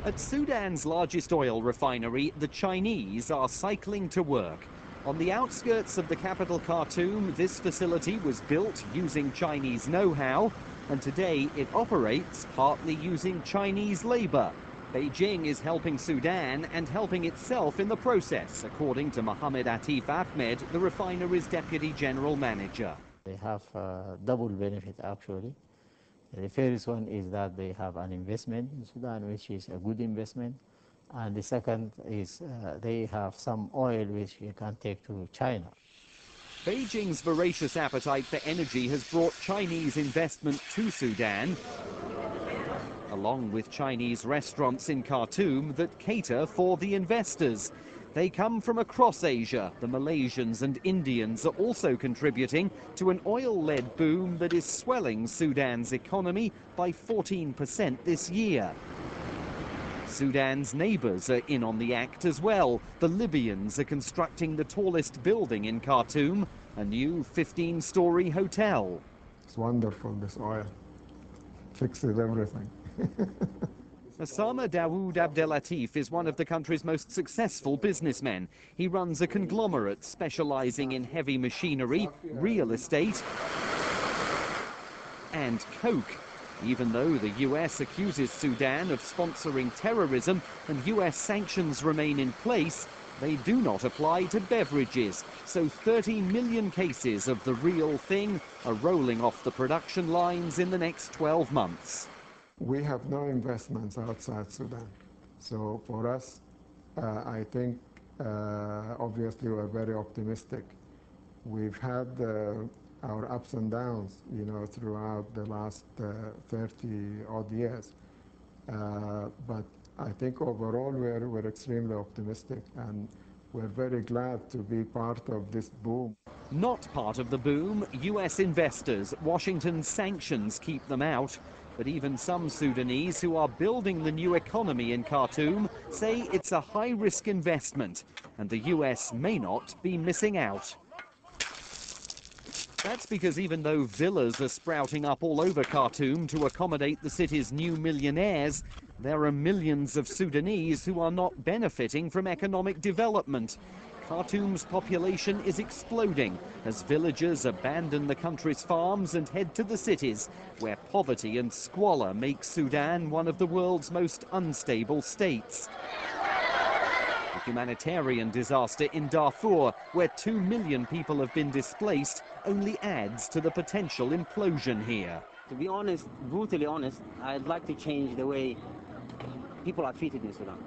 At Sudan's largest oil refinery, the Chinese are cycling to work. On the outskirts of the capital Khartoum, this facility was built using Chinese know-how, and today it operates partly using Chinese labor. Beijing is helping Sudan and helping itself in the process, according to Mohammed Atif Ahmed, the refinery's deputy general manager. They have double benefit, actually. The first one is that they have an investment in Sudan, which is a good investment. And the second is they have some oil which you can take to China. Beijing's voracious appetite for energy has brought Chinese investment to Sudan, along with Chinese restaurants in Khartoum that cater for the investors. They come from across Asia. The Malaysians and Indians are also contributing to an oil-led boom that is swelling Sudan's economy by 14% this year. Sudan's neighbors are in on the act as well. The Libyans are constructing the tallest building in Khartoum, a new 15-story hotel. It's wonderful, this oil. Fixes everything. Osama Dawood Abdelatif is one of the country's most successful businessmen. He runs a conglomerate specializing in heavy machinery, real estate, and coke. Even though the US accuses Sudan of sponsoring terrorism and US sanctions remain in place, they do not apply to beverages. So 30 million cases of the real thing are rolling off the production lines in the next 12 months. We have no investments outside Sudan. So for us, I think, obviously, we're very optimistic. We've had our ups and downs, throughout the last 30-odd years. But I think overall we're extremely optimistic, and we're very glad to be part of this boom. Not part of the boom, US investors. Washington's sanctions keep them out. But even some Sudanese who are building the new economy in Khartoum say it's a high-risk investment, and the US may not be missing out. That's because even though villas are sprouting up all over Khartoum to accommodate the city's new millionaires, there are millions of Sudanese who are not benefiting from economic development. Khartoum's population is exploding as villagers abandon the country's farms and head to the cities, where poverty and squalor make Sudan one of the world's most unstable states. The humanitarian disaster in Darfur, where 2 million people have been displaced, only adds to the potential implosion here. To be honest, brutally honest, I'd like to change the way people are treated in Sudan.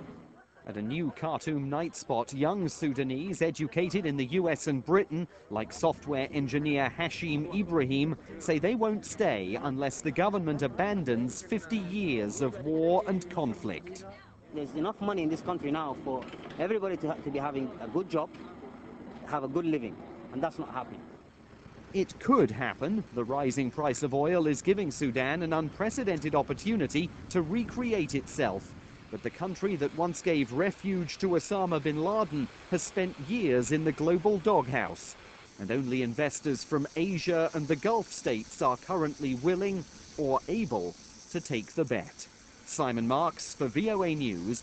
At a new Khartoum night spot, young Sudanese educated in the US and Britain, like software engineer Hashim Ibrahim, say they won't stay unless the government abandons 50 years of war and conflict. There's enough money in this country now for everybody to be having a good job, have a good living, and that's not happening. It could happen. The rising price of oil is giving Sudan an unprecedented opportunity to recreate itself. But the country that once gave refuge to Osama bin Laden has spent years in the global doghouse. And only investors from Asia and the Gulf states are currently willing or able to take the bet. Simon Marks for VOA News,